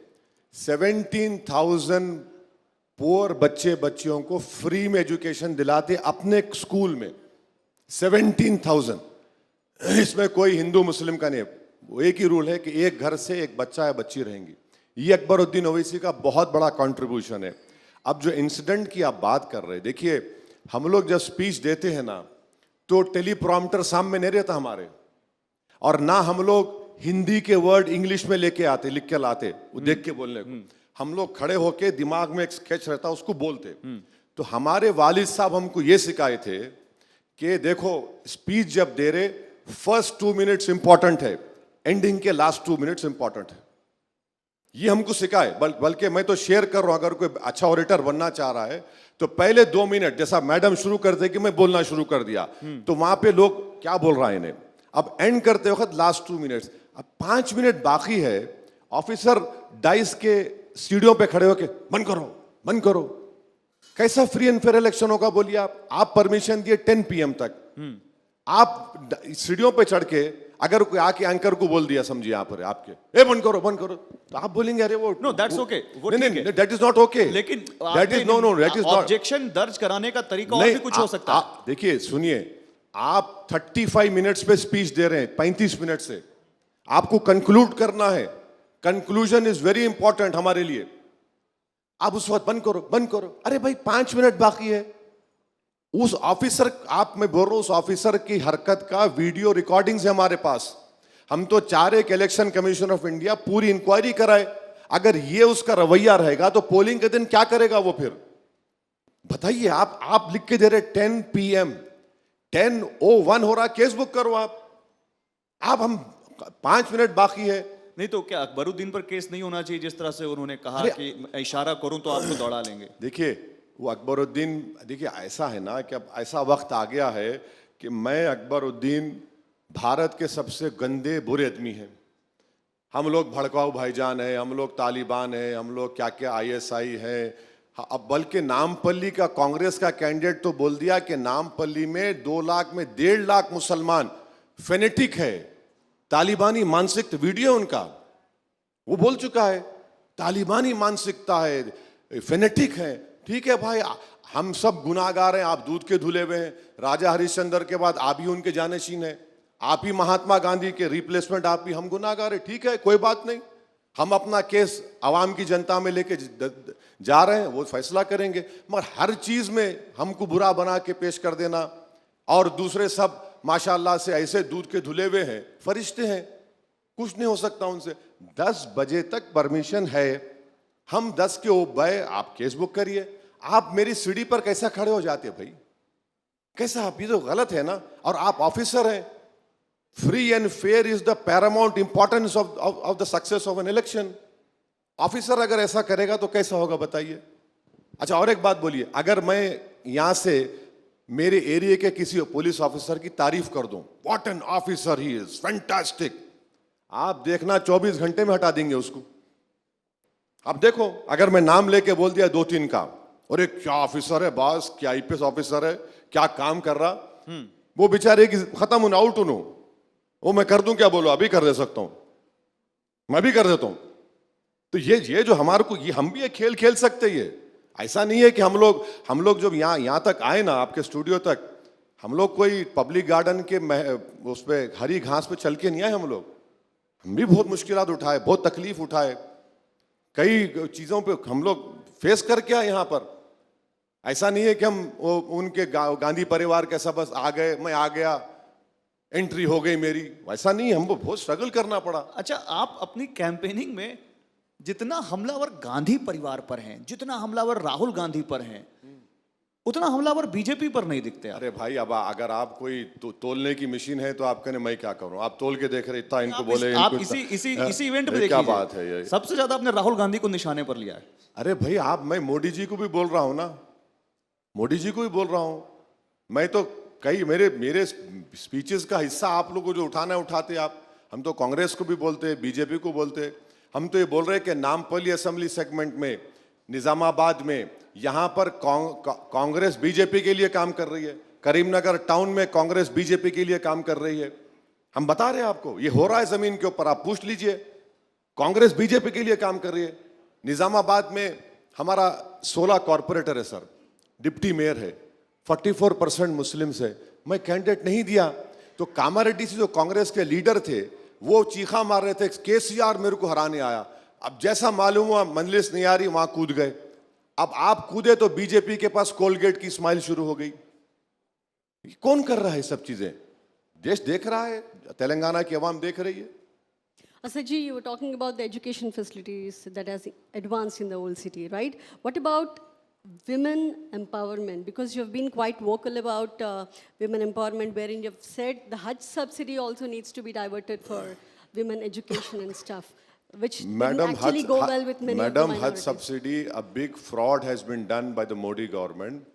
17,000 पुअर बच्चियों को फ्री में एजुकेशन दिलाते अपने स्कूल में। 17,000। इसमें कोई हिंदू मुस्लिम का नहीं, वो एक ही रूल है कि एक घर से एक बच्चा या बच्ची रहेंगी। ये अकबरुद्दीन ओवैसी का बहुत बड़ा कंट्रीब्यूशन है। अब जो इंसिडेंट की आप बात कर रहे हैं, देखिए, हम लोग जब स्पीच देते हैं ना, तो टेलीप्रॉम्प्टर सामने नहीं रहता हमारे, और ना हम लोग हिंदी के वर्ड इंग्लिश में लेके आते, लिख के लाते, वो देख के बोलने को। हम लोग खड़े होके दिमाग में एक स्केच रहता, उसको बोलते। तो हमारे वालिद साहब हमको ये सिखाए थे कि देखो, स्पीच जब दे रहे, फर्स्ट 2 मिनट्स इंपॉर्टेंट है, एंडिंग के लास्ट 2 मिनट्स इंपॉर्टेंट है। ये हमको सिखाए। बल्कि मैं तो शेयर कर रहा हूं, अगर कोई अच्छा ऑरेटर बनना चाह रहा है तो पहले 2 मिनट, जैसा मैडम शुरू कर दे कि मैं बोलना शुरू कर दिया, तो वहां पे लोग क्या बोल रहा है इन्हें, अब एंड करते वक्त लास्ट 2 मिनट्स, अब 5 मिनट बाकी है, ऑफिसर डाइस के सीढ़ियों पे खड़े होके बंद करो, बंद करो। कैसा फ्री एंड फेयर इलेक्शन होगा बोलिए आप परमिशन दिए 10 PM तक, आप सीढ़ियों पे चढ़ के अगर कोई आके एंकर को बोल दिया, समझिए यहाँ पर आपके, ए बंद करो, बंद करो, तो आप बोलेंगे अरे वो नो, दैट्स ओके, वो नहीं, ठीक है, दैट इज नॉट ओके। लेकिन that is no, that is not. Objection दर्ज कराने का तरीका और भी कुछ हो सकता है। देखिए, सुनिए, आप 35 मिनट्स पे स्पीच दे रहे हैं, 35 मिनट से आपको कंक्लूड करना है। कंक्लूजन इज वेरी इंपॉर्टेंट हमारे लिए। आप उस वक्त बंद करो, बंद करो, अरे भाई 5 मिनट बाकी है। उस ऑफिसर, आप मैं बोल रहा हूं, उस ऑफिसर की हरकत का वीडियो रिकॉर्डिंग्स है हमारे पास। हम तो चाह रहे कि इलेक्शन कमीशन ऑफ इंडिया पूरी इंक्वायरी कराए। अगर ये उसका रवैया रहेगा तो पोलिंग के दिन क्या करेगा वो फिर बताइए। आप लिख के दे रहे 10 PM, 10:01 हो रहा, केस बुक करो आप हम 5 मिनट बाकी है। नहीं तो क्या अकबरुद्दीन पर केस नहीं होना चाहिए, जिस तरह से उन्होंने कहा कि इशारा करूं तो आपको दौड़ा लेंगे? देखिए, वो अकबरुद्दीन, देखिए ऐसा है ना कि अब ऐसा वक्त आ गया है कि मैं अकबरुद्दीन भारत के सबसे गंदे बुरे आदमी हैं। हम लोग भड़काऊ भाईजान है, हम लोग तालिबान है, हम लोग क्या क्या ISI है। अब बल्कि नामपल्ली का कांग्रेस का कैंडिडेट तो बोल दिया कि नामपल्ली में 2 लाख में 1.5 लाख मुसलमान फेनेटिक है, तालिबानी मानसिकता, वीडियो उनका, वो बोल चुका है तालिबानी मानसिकता है, फेनेटिक है। ठीक है भाई, हम सब गुनाहगार हैं, आप दूध के धुले हुए हैं। राजा हरिश्चंद्र के बाद आप ही उनके जानशीन हैं, आप ही महात्मा गांधी के रिप्लेसमेंट, आप ही, हम गुनाहगार हैं। ठीक है, कोई बात नहीं, हम अपना केस आवाम की जनता में लेके जा रहे हैं, वो फैसला करेंगे। मगर हर चीज में हमको बुरा बना के पेश कर देना, और दूसरे सब माशाल्लाह से ऐसे दूध के धुले हुए हैं, फरिश्ते हैं, कुछ नहीं हो सकता उनसे। 10 बजे तक परमिशन है, हम 10 के ऊपर, आप केस बुक करिए। आप मेरी सीढ़ी पर कैसा खड़े हो जाते भाई, कैसा? आप, ये तो गलत है ना। और आप ऑफिसर हैं। Free and fair is the Paramount importance of the success of an election. Officer अगर ऐसा करेगा तो कैसा होगा बताइए। अच्छा, और एक बात बोलिए, अगर मैं यहां से मेरे एरिया के किसी पुलिस ऑफिसर की तारीफ कर दूं, what an officer he is, fantastic, आप देखना 24 घंटे में हटा देंगे उसको। अब देखो, अगर मैं नाम लेके बोल दिया 2-3 का, अरे क्या ऑफिसर है बॉस, क्या IPS ऑफिसर है, क्या काम कर रहा, वो बेचारे की खत्म होना, आउट होना, वो मैं कर दूं क्या, बोलो अभी कर दे सकता हूं, मैं भी कर देता हूं। तो ये जो हमारे को, ये हम भी ये खेल खेल सकते हैं। ऐसा नहीं है कि हम लोग जब यहाँ तक आए ना, आपके स्टूडियो तक, हम लोग कोई पब्लिक गार्डन के उस पर हरी घास पे चल के नहीं आए। हम भी बहुत मुश्किलात उठाए, बहुत तकलीफ उठाए, कई चीजों पे हम लोग फेस करके आए यहाँ पर। ऐसा नहीं है कि हम उनके गांधी परिवार कैसा बस आ गए, मैं आ गया, एंट्री हो गई मेरी, ऐसा नहीं है, हमको बहुत स्ट्रगल करना पड़ा। अच्छा, आप अपनी कैंपेनिंग में जितना हमलावर गांधी परिवार पर हैं, जितना हमलावर राहुल गांधी पर हैं, उतना हमलावर बीजेपी पर नहीं दिखते आप। अरे भाई, अब अगर आप कोई तोलने की मशीन है तो आप कहने मैं क्या करूं, आप तोल के देख रहे, इतना इनको बोले, आप इनको इसी इतना- इसी इसी इवेंट में ये देखिए, क्या बात है ये? सबसे ज्यादा आपने राहुल गांधी को निशाने पर लिया है। अरे भाई, मैं मोदी जी को भी बोल रहा हूं ना, मोदी जी को भी बोल रहा हूं। मैं तो कई मेरे स्पीचेस का हिस्सा आप लोगों को जो उठाना है उठाते आप। हम तो कांग्रेस को भी बोलते, बीजेपी को बोलते। हम तो ये बोल रहे हैं कि नामपल्ली असेंबली सेगमेंट में, निजामाबाद में, यहाँ पर कांग्रेस बीजेपी के लिए काम कर रही है। करीमनगर टाउन में कांग्रेस बीजेपी के लिए काम कर रही है। हम बता रहे हैं आपको, ये हो रहा है जमीन के ऊपर, आप पूछ लीजिए। कांग्रेस बीजेपी के लिए काम कर रही है। निजामाबाद में हमारा 16 कॉर्पोरेटर है सर, डिप्टी मेयर है, 44% मुस्लिम्स है। मैं कैंडिडेट नहीं दिया तो कामारेड्डी से जो कांग्रेस के लीडर थे वो चीखा मार रहे थे, केसीआर मेरे को हराने आया। अब जैसा मालूम हुआ मजलिस नहीं आ रही, वहां कूद गए। अब आप कूदे तो बीजेपी के पास कोलगेट की स्माइल शुरू हो गई। कौन कर रहा है सब चीजें? देश देख रहा है, तेलंगाना की आवाम देख रही है। Asaji, you were talking about the education facilities that has advanced in the old city, right? What about women empowerment? Because you have been quite vocal about women empowerment, wherein you have said the Hajj subsidy also needs to be diverted for women education and stuff, which didn't actually go well with many of the Madam, Hajj minorities. subsidy, a big fraud has been done by the Modi government.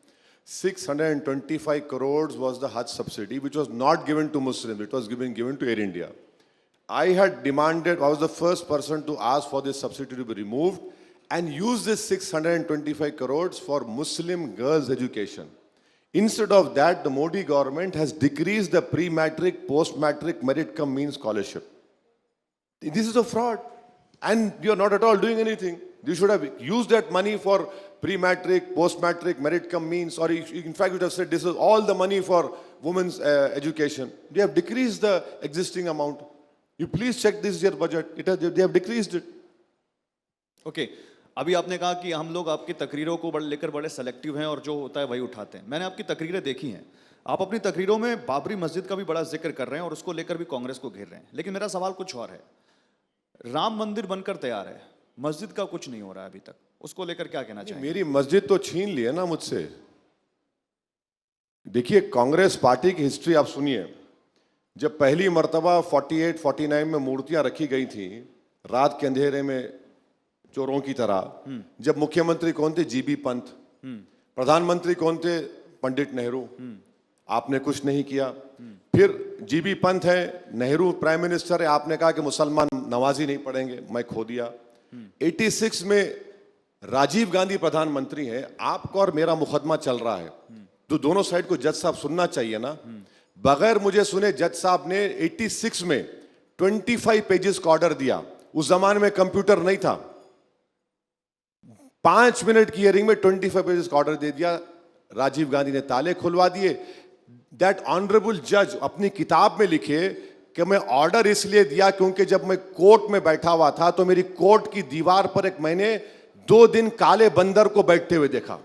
625 crores was the Hajj subsidy, which was not given to Muslims, it was given to Air India. I had demanded, I was the first person to ask for this subsidy to be removed and use this 625 crores for Muslim girls' education. Instead of that, the Modi government has decreased the pre-matric, post-matric merit cum means scholarship. This is a fraud. And you are not at all doing anything. You should have used that money for pre-matric, post-matric, merit cum means, or in fact, you would have said this is all the money for women's education. You have decreased the existing amount. You please check this year budget. They have decreased it. Okay अभी आपने कहा कि हम लोग आपकी तकरीरों को लेकर बड़े सेलेक्टिव हैं और जो होता है वही उठाते हैं। मैंने आपकी तकरीरें देखी हैं, आप अपनी तकरीरों में बाबरी मस्जिद का भी बड़ा जिक्र कर रहे हैं और उसको लेकर भी कांग्रेस को घेर रहे हैं। लेकिन मेरा सवाल कुछ और है, राम मंदिर बनकर तैयार है, मस्जिद का कुछ नहीं हो रहा है अभी तक, उसको लेकर क्या कहना चाहिए? मेरी मस्जिद तो छीन ली है ना मुझसे। देखिए, कांग्रेस पार्टी की हिस्ट्री आप सुनिए। जब पहली मर्तबा 48-49 में मूर्तियां रखी गई थी रात के अंधेरे में चोरों की तरह, जब मुख्यमंत्री कौन थे? जीबी पंत। प्रधानमंत्री कौन थे? पंडित नेहरू। आपने कुछ नहीं किया। फिर जीबी पंत है, नेहरू प्राइम मिनिस्टर है, आपने कहा कि मुसलमान नमाजी नहीं पढ़ेंगे, मैं खो दिया। 86 में राजीव गांधी प्रधानमंत्री है, आपका और मेरा मुकदमा चल रहा है, तो दोनों साइड को जज साहब सुनना चाहिए ना। बगैर मुझे सुने जज साहब ने 86 में 25 पेजेस का ऑर्डर दिया। उस जमाने में कंप्यूटर नहीं था। 5 मिनट की हियरिंग में 25 पेजेस का ऑर्डर दे दिया। राजीव गांधी ने ताले खुलवा दिए। दैट ऑनरेबल जज अपनी किताब में लिखे कि मैं ऑर्डर इसलिए दिया क्योंकि जब मैं कोर्ट में बैठा हुआ था तो मेरी कोर्ट की दीवार पर मैंने 2 दिन काले बंदर को बैठते हुए देखा,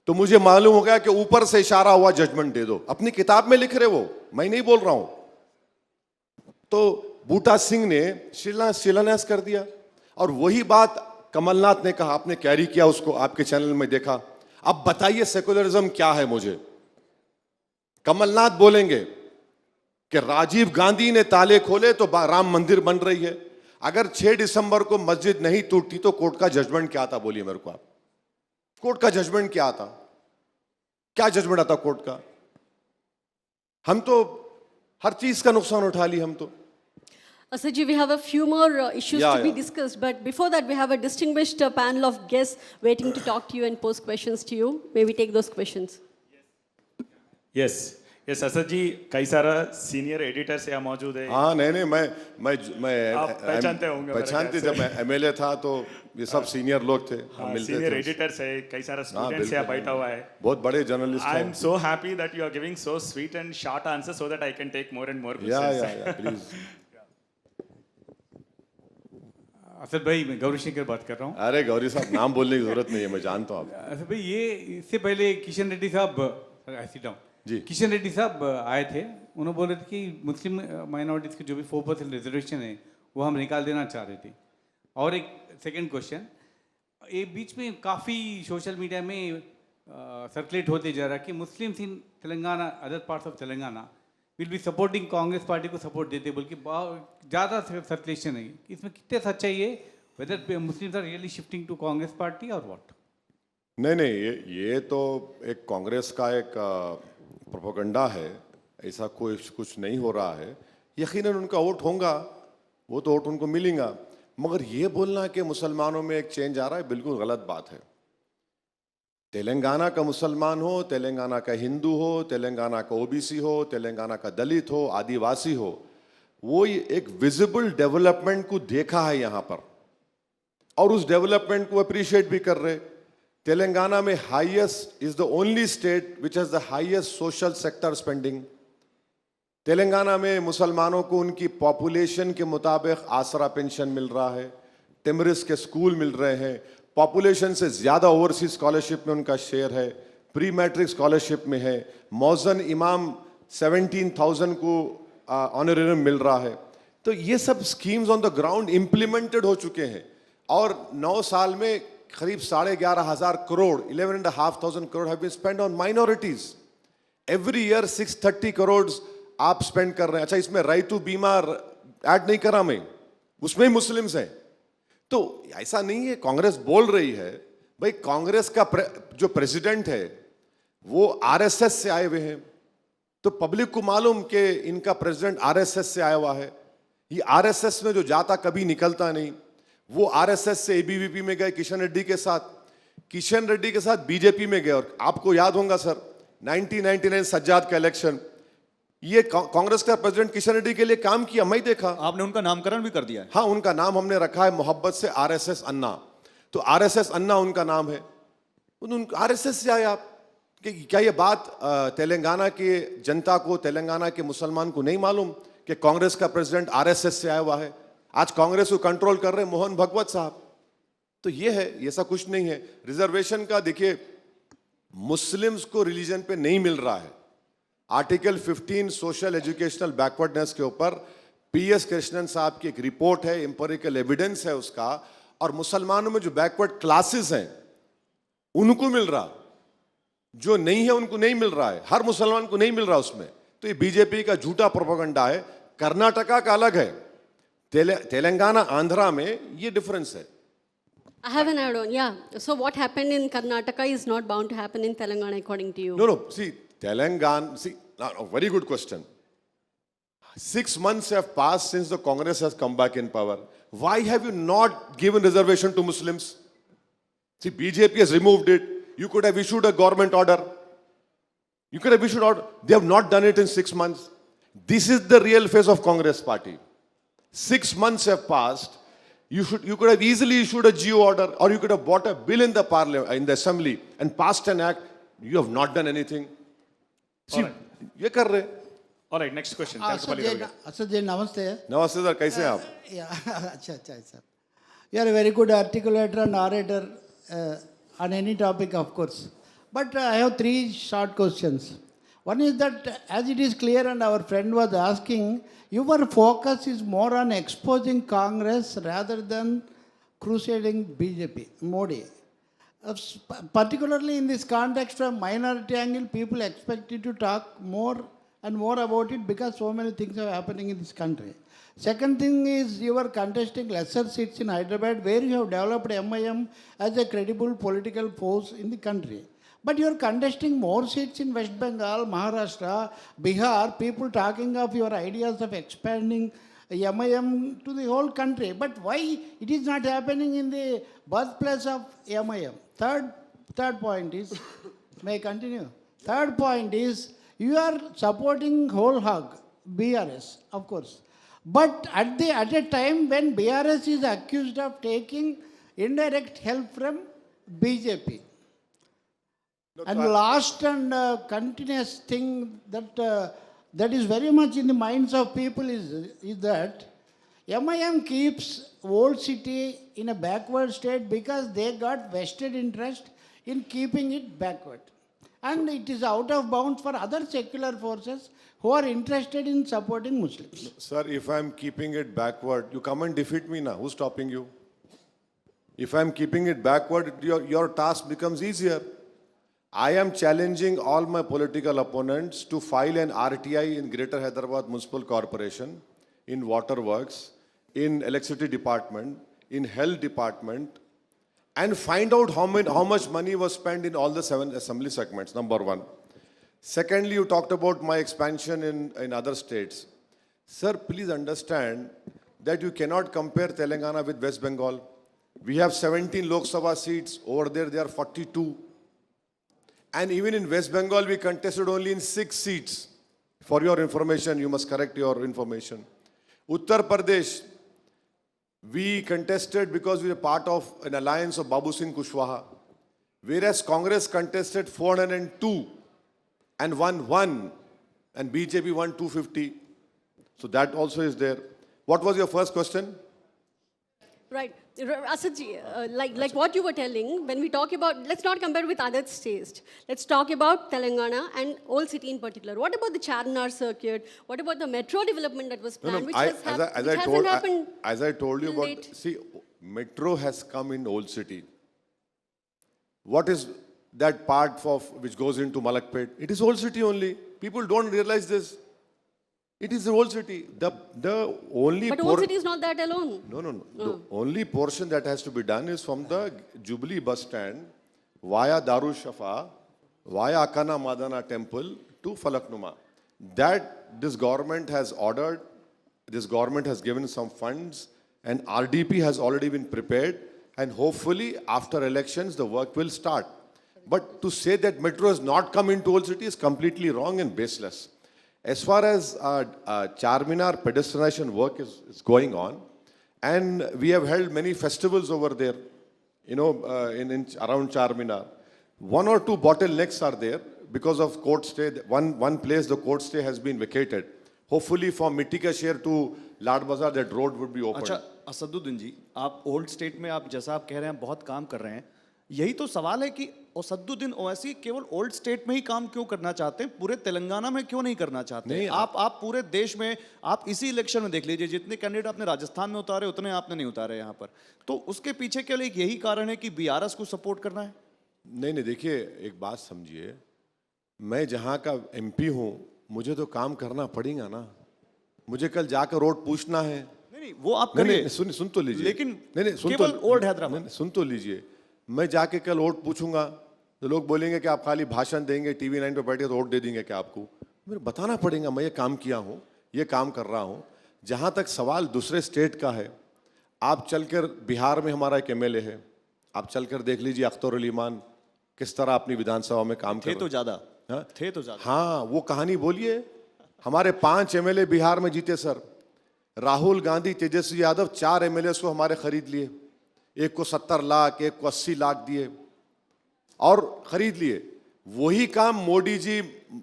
तो मुझे मालूम हो गया कि ऊपर से इशारा हुआ जजमेंट दे दो। अपनी किताब में लिख रहे वो, मैं नहीं बोल रहा हूं। तो बूटा सिंह ने शिलान्यास कर दिया और वही बात कमलनाथ ने कहा, आपने कैरी किया उसको, आपके चैनल में देखा। अब बताइए सेकुलरिज्म क्या है? मुझे कमलनाथ बोलेंगे कि राजीव गांधी ने ताले खोले तो राम मंदिर बन रही है। अगर 6 दिसंबर को मस्जिद नहीं टूटती तो कोर्ट का जजमेंट क्या आता? बोलिए मेरे को आप, कोर्ट का जजमेंट क्या आता? क्या जजमेंट आता कोर्ट का? हम तो हर चीज का नुकसान उठा ली हम तो। Asaji, we have a few more issues to be discussed, but before that, we have a distinguished panel of guests waiting to talk to you and pose questions to you. May we take those questions? Yes, Asad जी, कई सारा senior editors यहाँ मौजूद है। हाँ, नहीं, मैं आप पहचानते होंगे। पहचानते, जब मैं एमएलए था तो ये सब सीनियर लोग थे, हम मिलते थे। सीनियर एडिटर्स है, कई सारा स्टूडेंट्स यहाँ बैठा हुआ है, बहुत बड़े जर्नलिस्ट हैं। I am so happy that you are giving so sweet and short answer so that I can take more and more questions. Yeah please. Asad भाई, मैं गौरी शंकर बात कर रहा हूँ। अरे गौरी साहब, नाम बोलने की जरूरत नहीं है, मैं जानता हूँ आप। असद भाई, ये इससे पहले किशन रेड्डी साहब जी, किशन रेड्डी साहब आए थे। उन्होंने बोले थे कि मुस्लिम माइनॉरिटीज़ के जो भी 4% रिजर्वेशन है वो हम निकाल देना चाह रहे थे। और एक सेकंड क्वेश्चन, ये बीच में काफ़ी सोशल मीडिया में सर्कुलेट होते जा रहा है कि Muslims in Telangana, other parts of Telangana will be supporting Congress party को सपोर्ट देते, बल्कि ज़्यादा सर्कुलेशन है, इसमें कितने सच्चाई है, whether Muslims are really shifting to Congress party और व्हाट? नहीं, ये तो एक कांग्रेस का एक प्रोपेगेंडा है, ऐसा कोई कुछ नहीं हो रहा है। यकीनन उनका वोट होगा, वो तो वोट उनको मिलेगा, मगर ये बोलना कि मुसलमानों में एक चेंज आ रहा है, बिल्कुल गलत बात है। तेलंगाना का मुसलमान हो, तेलंगाना का हिंदू हो, तेलंगाना का ओबीसी हो, तेलंगाना का दलित हो, आदिवासी हो, वो एक विजिबल डेवलपमेंट को देखा है यहाँ पर और उस डेवलपमेंट को अप्रिशिएट भी कर रहे। तेलंगाना में highest is the only state which has the highest social sector spending. Telangana में मुसलमानों को उनकी पॉपुलेशन के मुताबिक आसरा पेंशन मिल रहा है, टिमरिस के स्कूल मिल रहे हैं, पॉपुलेशन से ज़्यादा ओवरसीज स्कॉलरशिप में उनका शेयर है, प्री मैट्रिक स्कॉलरशिप में है, मौजन इमाम 17,000 को ऑनरेरियम मिल रहा है। तो ये सब schemes on the ground implemented हो चुके हैं और 9 साल में करीब 11,500 crore 11,500 crore have been spend on minorities. Every year 630 crore आप स्पेंड कर रहे हैं। अच्छा, इसमें राइतु बीमा ऐड नहीं करा मैं, उसमें ही मुस्लिम्स हैं। तो ऐसा नहीं है, कांग्रेस बोल रही है भाई, कांग्रेस का जो प्रेसिडेंट है वो आरएसएस से आए हुए हैं, तो पब्लिक को मालूम कि इनका प्रेसिडेंट आरएसएस से आया हुआ है। ये आरएसएस में जो जाता कभी निकलता नहीं, वो आरएसएस से एबीवीपी में गए किशन रेड्डी के साथ, किशन रेड्डी के साथ बीजेपी में गए। और आपको याद होगा सर, 1999 सज्जाद का इलेक्शन, ये कांग्रेस का प्रेसिडेंट किशन रेड्डी के लिए काम किया, मैं देखा। आपने उनका नामकरण भी कर दिया है। हाँ, उनका नाम हमने रखा है मोहब्बत से आरएसएस अन्ना। तो आरएसएस अन्ना उनका नाम है, आरएसएस से आए आप। कि क्या ये बात तेलंगाना के जनता को, तेलंगाना के मुसलमान को नहीं मालूम कि कांग्रेस का प्रेसिडेंट आरएसएस से आया हुआ है? आज कांग्रेस को कंट्रोल कर रहे मोहन भगवत साहब। तो ये है, ऐसा कुछ नहीं है। रिजर्वेशन का देखिए, मुस्लिम्स को रिलीजन पे नहीं मिल रहा है। आर्टिकल 15 सोशल एजुकेशनल बैकवर्डनेस के ऊपर पीएस कृष्णन साहब की एक रिपोर्ट है, एम्पिरिकल एविडेंस है उसका, और मुसलमानों में जो बैकवर्ड क्लासेस हैं उनको मिल रहा, जो नहीं है उनको नहीं मिल रहा है, हर मुसलमान को नहीं मिल रहा उसमें। तो ये बीजेपी का झूठा प्रोपेगेंडा है। कर्नाटका का अलग है, तेलंगाना आंध्रा में ये डिफरेंस है। I have an add-on, yeah. So what happened in Karnataka is not bound to happen in Telangana, according to you. No, see, Telangana, very good question. 6 months have passed since the Congress has come back in power. Why have you not given reservation to Muslims? See, BJP has removed it. You could have issued a government order. You could have issued order. They have not done it in 6 months. This is the real face of Congress party. 6 months have passed. You could have easily issued a GO order, or you could have brought a bill in the parliament, in the assembly, and passed an act. You have not done anything. See, ये कर रहे। All right, next question. Asad जी नमस्ते। नमस्ते sir, कैसे हैं आप? अच्छा sir, you are a very good articulator and orator on any topic, of course. But I have 3 short questions. One is that, as it is clear, and our friend was asking, your focus is more on exposing Congress rather than crusading BJP, Modi. Particularly in this context from minority angle, people expect you to talk more and more about it because so many things are happening in this country. Second thing is, you are contesting lesser seats in Hyderabad, where you have developed MIM as a credible political force in the country. But you are contesting more seats in West Bengal, Maharashtra, Bihar, people talking of your ideas of expanding MIM to the whole country. But why it is not happening in the birthplace of MIM? Third point is, may I continue? Third point is, you are supporting whole hog, BRS, of course. But at a time when BRS is accused of taking indirect help from BJP. And last and continuous thing that is very much in the minds of people is that MIM keeps Old City in a backward state because they got vested interest in keeping it backward. And it is out of bounds for other secular forces who are interested in supporting Muslims. Sir, if I'm keeping it backward, you come and defeat me now. Who's stopping you? If I'm keeping it backward, your task becomes easier. I am challenging all my political opponents to file an RTI in Greater Hyderabad Municipal Corporation, in waterworks, in electricity department, in health department, and find out how much money was spent in all the 7 assembly segments, number one. Secondly, you talked about my expansion in other states. Sir, please understand that you cannot compare Telangana with West Bengal. We have 17 Lok Sabha seats. Over there are 42. And even in West Bengal, we contested only in 6 seats. For your information, you must correct your information. Uttar Pradesh, we contested because we were part of an alliance of Babu Singh Kushwaha. Whereas Congress contested 402 and won 1, and BJP won 250. So that also is there. What was your first question? Right. Asadji, like what you were telling, when we talk about, let's not compare with other states. Let's talk about Telangana and Old City in particular. What about the Charminar circuit? What about the metro development that was planned, which hasn't happened as I told you, late? see, metro has come in Old City. What is that part of which goes into Malakpet? It is Old City only. People don't realize this. It is the Old City. The only But Old City is not that alone. No. The only portion that has to be done is from the Jubilee bus stand via Darushafa, via Akana Madana temple to Falaknuma. That this government has ordered, this government has given some funds, and RDP has already been prepared, and hopefully after elections the work will start. But to say that metro has not come into Old City is completely wrong and baseless. As far as Charminar pedestrianization work is going on, and we have held many festivals over there, you know, around Charminar. 1 or 2 bottlenecks are there because of court stay. One place the court stay has been vacated. Hopefully from Mitika Sher to Lad Bazaar that road would be opened. अच्छा असदुद्दीन जी, आप old state में आप जैसा आप कह रहे हैं बहुत काम कर रहे हैं, यही तो सवाल है कि असदुद्दीन ओवैसी केवल ओल्ड स्टेट में ही काम क्यों करना चाहते हैं, पूरे तेलंगाना में क्यों नहीं करना चाहते? नहीं, आप पूरे देश में, आप इसी इलेक्शन में देख लीजिए, जितने कैंडिडेट आपने राजस्थान में उतारे उतने आपने नहीं उतारे यहाँ पर, तो उसके पीछे केवल एक यही कारण है कि बीआरएस को सपोर्ट करना है? नहीं, देखिए एक बात समझिए, मैं जहाँ का एमपी हूँ, मुझे तो काम करना पड़ेगा ना, मुझे कल जाकर रोड पूछना है। नहीं, वो आप करिए, सुन तो लीजिए, लेकिन सुन केवल ओल्ड हैदराबाद, सुन तो लीजिए, मैं जाके कल वोट पूछूंगा तो लोग बोलेंगे कि आप खाली भाषण देंगे, टीवी 9 पे बैठे तो वोट दे देंगे क्या आपको? मुझे बताना पड़ेगा मैं ये काम किया हूँ, ये काम कर रहा हूँ। जहाँ तक सवाल दूसरे स्टेट का है, आप चलकर बिहार में हमारा एक एमएलए है, आप चलकर देख लीजिए अख्तर अली मान किस तरह अपनी विधानसभा में काम थे तो ज्यादा, थे तो ज्यादा। हाँ, वो कहानी बोलिए। हमारे 5 एमएलए बिहार में जीते सर। राहुल गांधी, तेजस्वी यादव 4 एमएलए को हमारे खरीद लिए, एक को 70 लाख, एक को 80 लाख दिए और खरीद लिए। वही काम मोदी जी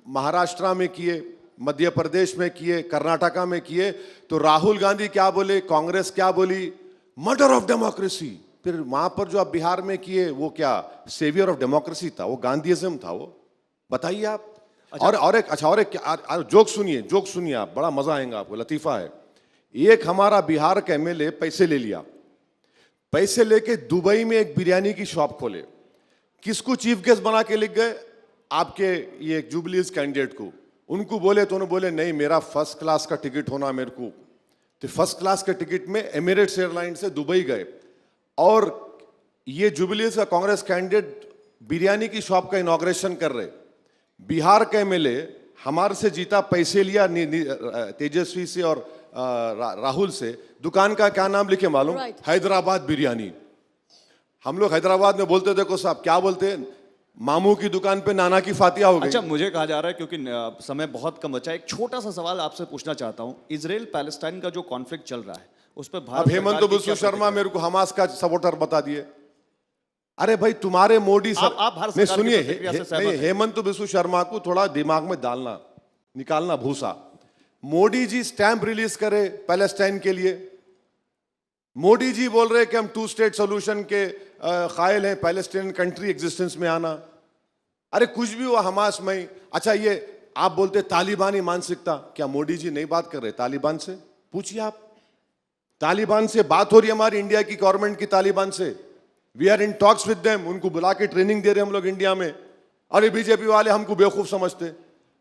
महाराष्ट्र में किए, मध्य प्रदेश में किए, कर्नाटका में किए, तो राहुल गांधी क्या बोले, कांग्रेस क्या बोली? Murder of democracy. फिर वहां पर जो आप बिहार में किए वो क्या सेवियर ऑफ डेमोक्रेसी था? वो गांधीइज्म था? वो बताइए आप। और एक जोक सुनिए आप, बड़ा मजा आएगा आपको, लतीफा है। एक हमारा बिहार का एमएलए पैसे ले लिया, पैसे लेके दुबई में एक बिरयानी की शॉप खोले, किसको चीफ गेस्ट बना के लिख गए? आपके ये जुबलीज कैंडिडेट को। उनको बोले तो उन्होंने बोले नहीं, मेरा फर्स्ट क्लास का टिकट होना मेरे को। तो फर्स्ट क्लास के टिकट में एमिरेट्स एयरलाइन से दुबई गए और ये जुबलीज का कांग्रेस कैंडिडेट बिरयानी की शॉप का इनॉग्रेशन कर रहे। बिहार का एमएलए हमारे से जीता, पैसे लिया तेजस्वी से और राहुल से। दुकान का क्या नाम लिखे मालूम? हैदराबाद बिरयानी। हम लोग हैदराबाद में बोलते, देखो साहब क्या बोलते हैं, मामू की दुकान पे नाना की फातिया हो गई। अच्छा, मुझे कहा जा रहा है क्योंकि समय बहुत कम बचा है, एक छोटा सा सवाल आपसे पूछना चाहता हूं। इजराइल पैलेस्टाइन का जो कॉन्फ्लिक्ट चल रहा है उस पर भारत, हेमंत बिस्वा शर्मा मेरे को हमास का सपोर्टर बता दिए। अरे भाई तुम्हारे मोदी नहीं, सुनिए, हेमंत बिस्वा शर्मा को थोड़ा दिमाग में डालना, निकालना भूसा। मोदी जी स्टैंप रिलीज करे पैलेस्टाइन के लिए, मोदी जी बोल रहे कि हम 2 स्टेट सोल्यूशन के कायल हैं, पैलेस्टाइन कंट्री एग्जिस्टेंस में आना। अरे कुछ भी हुआ हमास में। अच्छा, ये आप बोलते तालिबानी मानसिकता, क्या मोदी जी नहीं बात कर रहे तालिबान से? पूछिए आप, तालिबान से बात हो रही है हमारी इंडिया की गवर्नमेंट की, तालिबान से we are in talks with them, उनको बुला के ट्रेनिंग दे रहे हम लोग इंडिया में। अरे बीजेपी वाले हमको बेवकूफ समझते।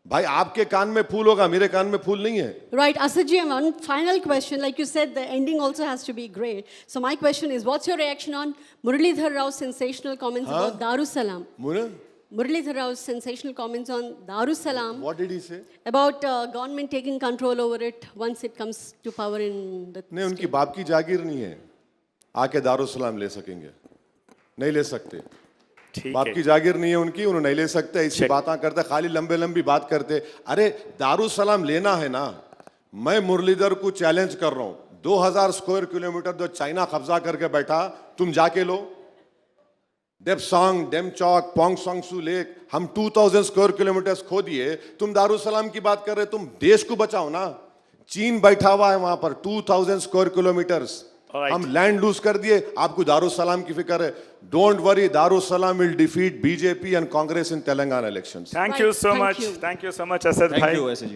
भाई आपके कान में फूल होगा, मेरे कान में फूल नहीं है। Right, Asadji, and one final question. Like you said, the ending also has to be great. So my question is, what's your reaction on Muralidhar Rao's sensational comments about Darussalam? Muralidhar Rao's sensational comments on Darussalam What did he say? about government taking control over it once it comes to power in the नहीं, उनकी बाप की जागीर नहीं है, आके दारुसलाम ले सकेंगे, नहीं ले सकते। ठीक बाप है। की जागीर नहीं है उनकी, उन्हें नहीं ले सकते। ऐसी Check. बातें करते, खाली लंबे लंबी बात करते। अरे दारुसलाम लेना है ना, मैं मुरलीधर को चैलेंज कर रहा हूं, 2000 स्क्वायर किलोमीटर जो चाइना कब्जा करके बैठा, तुम जाके लो। डेपसांग, डेमचौक, पोंगसोंगसू लेक, हम 2000 स्क्वायर किलोमीटर खो दिए, तुम दारुसलाम की बात कर रहे, तुम देश को बचाओ ना। चीन बैठा हुआ है वहां पर 2000 स्क्वायर किलोमीटर्स, Alright. हम लैंड लूज कर दिए, आपको दारुसलाम की फिक्र है। Don't worry, Darussalam will defeat BJP and Congress in Telangana elections. Thank you so Right, much, thank you. Thank you so much Asad thank भाई। यू ऐसे जी।